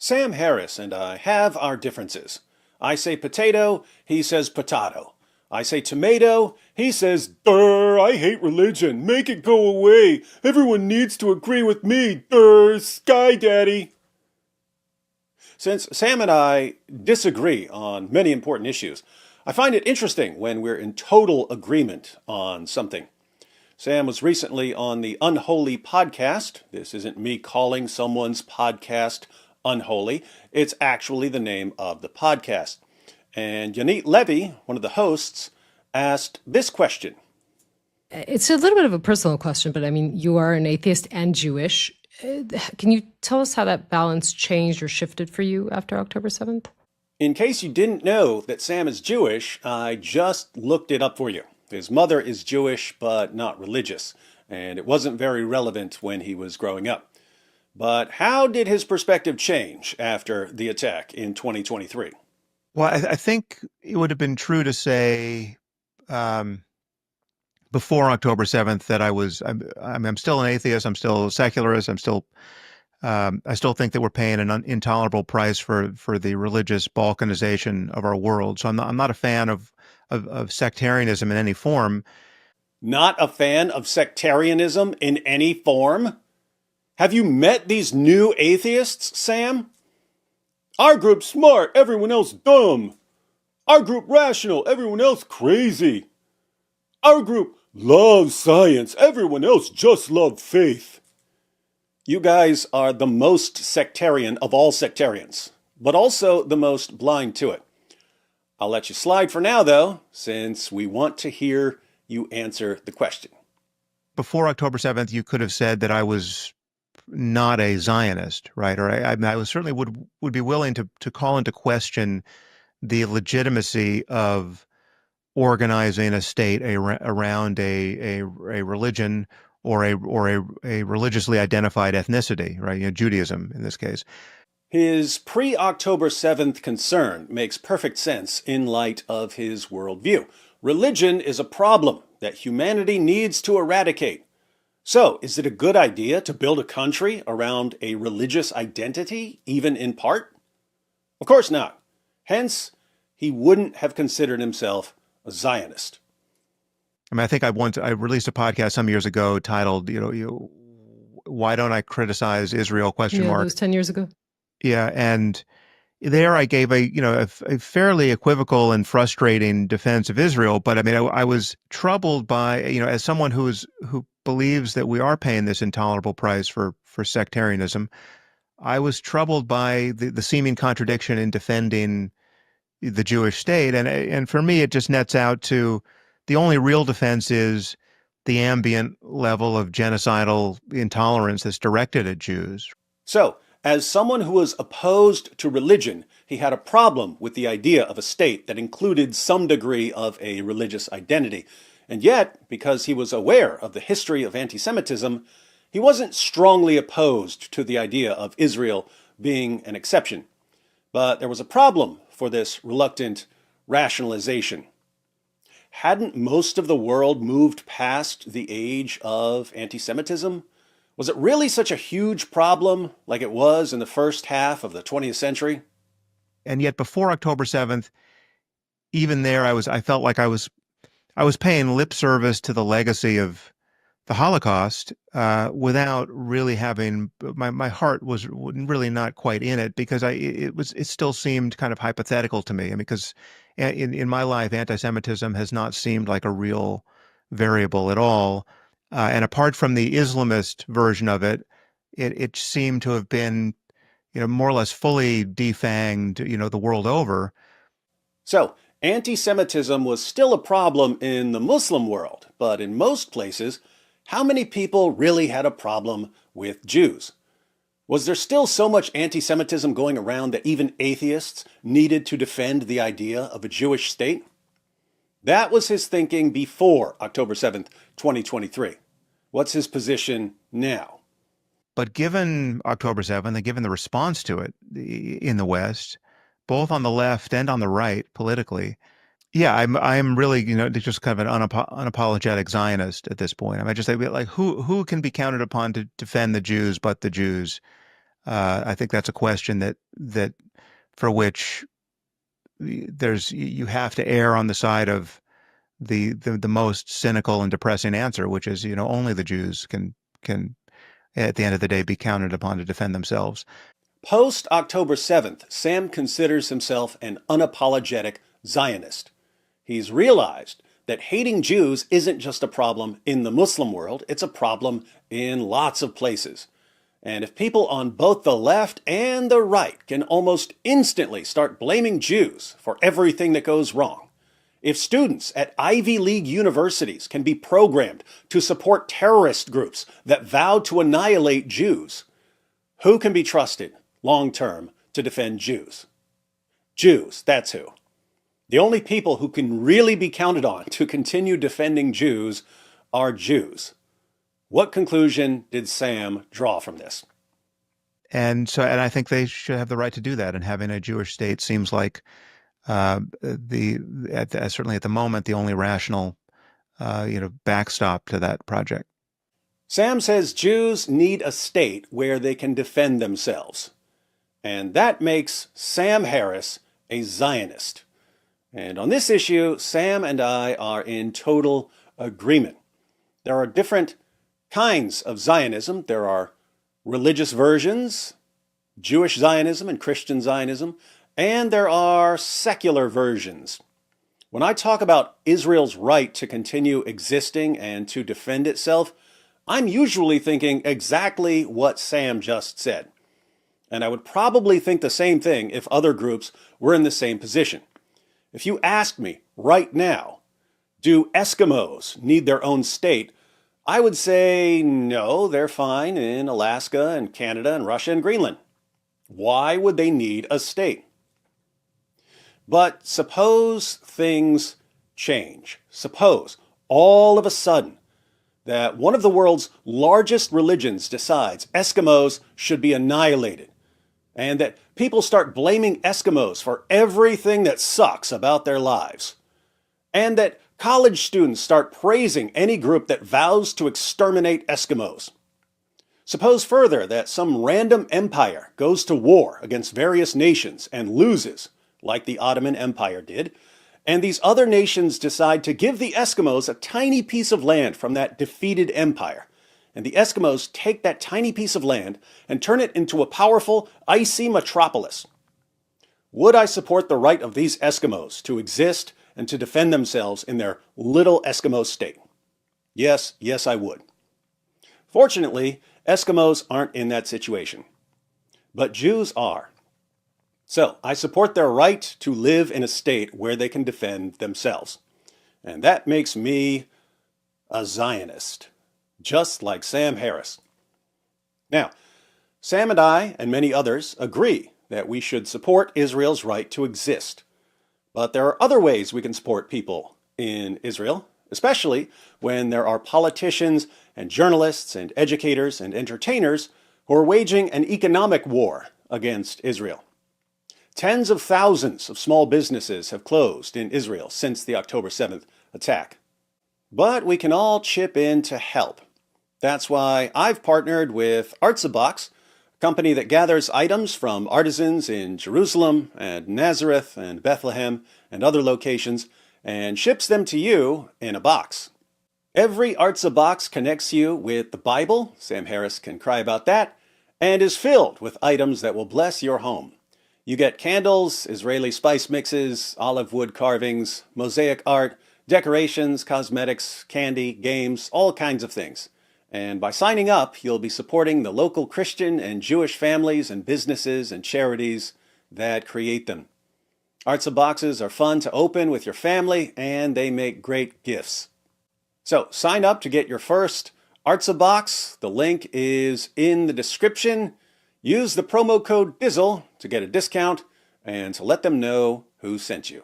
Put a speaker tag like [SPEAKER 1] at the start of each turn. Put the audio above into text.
[SPEAKER 1] Sam Harris and I have our differences. I say potato, he says potato. I say tomato, he says, Durr, I hate religion. Make it go away. Everyone needs to agree with me. Durr, Sky Daddy. Since Sam and I disagree on many important issues, I find it interesting when we're in total agreement on something. Sam was recently on the Unholy podcast. This isn't me calling someone's podcast unholy. It's actually the name of the podcast. And Yonit Levy, one of the hosts, asked this question.
[SPEAKER 2] It's a little bit of a personal question, but I mean, you are an atheist and Jewish. Can you tell us how that balance changed or shifted for you after October 7th?
[SPEAKER 1] In case you didn't know that Sam is Jewish, I just looked it up for you. His mother is Jewish, but not religious, and it wasn't very relevant when he was growing up. But how did his perspective change after the attack in 2023?
[SPEAKER 3] Well, I think it would have been true to say before October 7th that I'm still an atheist. I'm still a secularist. I still think that we're paying an intolerable price for the religious balkanization of our world. So I'm not a fan of sectarianism in any form.
[SPEAKER 1] Not a fan of sectarianism in any form? Have you met these new atheists, Sam? Our group smart, everyone else dumb. Our group rational, everyone else crazy. Our group loves science, everyone else just loves faith. You guys are the most sectarian of all sectarians, but also the most blind to it. I'll let you slide for now, though, since we want to hear you answer the question.
[SPEAKER 3] Before October 7th, you could have said that I was not a Zionist, right? Or I was certainly would be willing to call into question the legitimacy of organizing a state around a religion or a religiously identified ethnicity, right? Judaism in this case.
[SPEAKER 1] His pre-October 7th concern makes perfect sense in light of his worldview. Religion is a problem that humanity needs to eradicate. So, is it a good idea to build a country around a religious identity, even in part? Of course not. Hence, he wouldn't have considered himself a Zionist.
[SPEAKER 3] I mean, I think I released a podcast some years ago titled, "Why Don't I Criticize Israel?" ?
[SPEAKER 2] Yeah, that was 10 years ago.
[SPEAKER 3] Yeah, and there I gave a fairly equivocal and frustrating defense of Israel. But I mean, I was troubled by, as someone who believes that we are paying this intolerable price for sectarianism, I was troubled by the seeming contradiction in defending the Jewish state. And for me, it just nets out to the only real defense is the ambient level of genocidal intolerance that's directed at Jews.
[SPEAKER 1] So, as someone who was opposed to religion, he had a problem with the idea of a state that included some degree of a religious identity. And yet, because he was aware of the history of anti-Semitism, he wasn't strongly opposed to the idea of Israel being an exception. But there was a problem for this reluctant rationalization. Hadn't most of the world moved past the age of anti-Semitism? Was it really such a huge problem like it was in the first half of the 20th century?
[SPEAKER 3] And yet before October 7th, even there, I felt like I was paying lip service to the legacy of the Holocaust without really having my heart was really not quite in it, because it still seemed kind of hypothetical to me. I mean, because in my life, anti-Semitism has not seemed like a real variable at all. And apart from the Islamist version of it, it seemed to have been, more or less fully defanged, the world over.
[SPEAKER 1] So, anti-Semitism was still a problem in the Muslim world, but in most places, how many people really had a problem with Jews? Was there still so much anti-Semitism going around that even atheists needed to defend the idea of a Jewish state? That was his thinking before October 7th, 2023. What's his position now?
[SPEAKER 3] But given October 7th and given the response to it in the West, both on the left and on the right politically, yeah, I'm really, just kind of an unapologetic Zionist at this point. I just say, like, who can be counted upon to defend the Jews but the Jews? I think that's a question that for which you have to err on the side of the most cynical and depressing answer, which is, only the Jews can at the end of the day be counted upon to defend themselves.
[SPEAKER 1] Post October 7th, Sam considers himself an unapologetic Zionist. He's realized that hating Jews isn't just a problem in the Muslim world, it's a problem in lots of places. And if people on both the left and the right can almost instantly start blaming Jews for everything that goes wrong, if students at Ivy League universities can be programmed to support terrorist groups that vow to annihilate Jews, who can be trusted long-term to defend Jews? Jews, that's who. The only people who can really be counted on to continue defending Jews are Jews. What conclusion did Sam draw from this?
[SPEAKER 3] And I think they should have the right to do that. And having a Jewish state seems like certainly at the moment the only rational backstop to that project.
[SPEAKER 1] Sam says Jews need a state where they can defend themselves. And that makes Sam Harris a Zionist. And on this issue, Sam and I are in total agreement. There are different kinds of Zionism. There are religious versions, Jewish Zionism and Christian Zionism, and there are secular versions. When I talk about Israel's right to continue existing and to defend itself, I'm usually thinking exactly what Sam just said. And I would probably think the same thing if other groups were in the same position. If you asked me right now, do Eskimos need their own state? I would say no, they're fine in Alaska and Canada and Russia and Greenland. Why would they need a state? But suppose things change. Suppose all of a sudden that one of the world's largest religions decides Eskimos should be annihilated, and that people start blaming Eskimos for everything that sucks about their lives, and that college students start praising any group that vows to exterminate Eskimos. Suppose further that some random empire goes to war against various nations and loses, like the Ottoman Empire did, and these other nations decide to give the Eskimos a tiny piece of land from that defeated empire. And the Eskimos take that tiny piece of land and turn it into a powerful, icy metropolis. Would I support the right of these Eskimos to exist and to defend themselves in their little Eskimo state? Yes, I would. Fortunately, Eskimos aren't in that situation. But Jews are. So I support their right to live in a state where they can defend themselves. And that makes me a Zionist, just like Sam Harris. Now, Sam and I and many others agree that we should support Israel's right to exist. But there are other ways we can support people in Israel, especially when there are politicians and journalists and educators and entertainers who are waging an economic war against Israel. Tens of thousands of small businesses have closed in Israel since the October 7th attack. But we can all chip in to help. That's why I've partnered with Artzabox, a company that gathers items from artisans in Jerusalem and Nazareth and Bethlehem and other locations and ships them to you in a box. Every Artzabox connects you with the Bible, Sam Harris can cry about that, and is filled with items that will bless your home. You get candles, Israeli spice mixes, olive wood carvings, mosaic art, decorations, cosmetics, candy, games, all kinds of things. And by signing up, you'll be supporting the local Christian and Jewish families and businesses and charities that create them. Artzaboxes are fun to open with your family, and they make great gifts. So sign up to get your first Artzabox. The link is in the description. Use the promo code DIZZLE to get a discount and to let them know who sent you.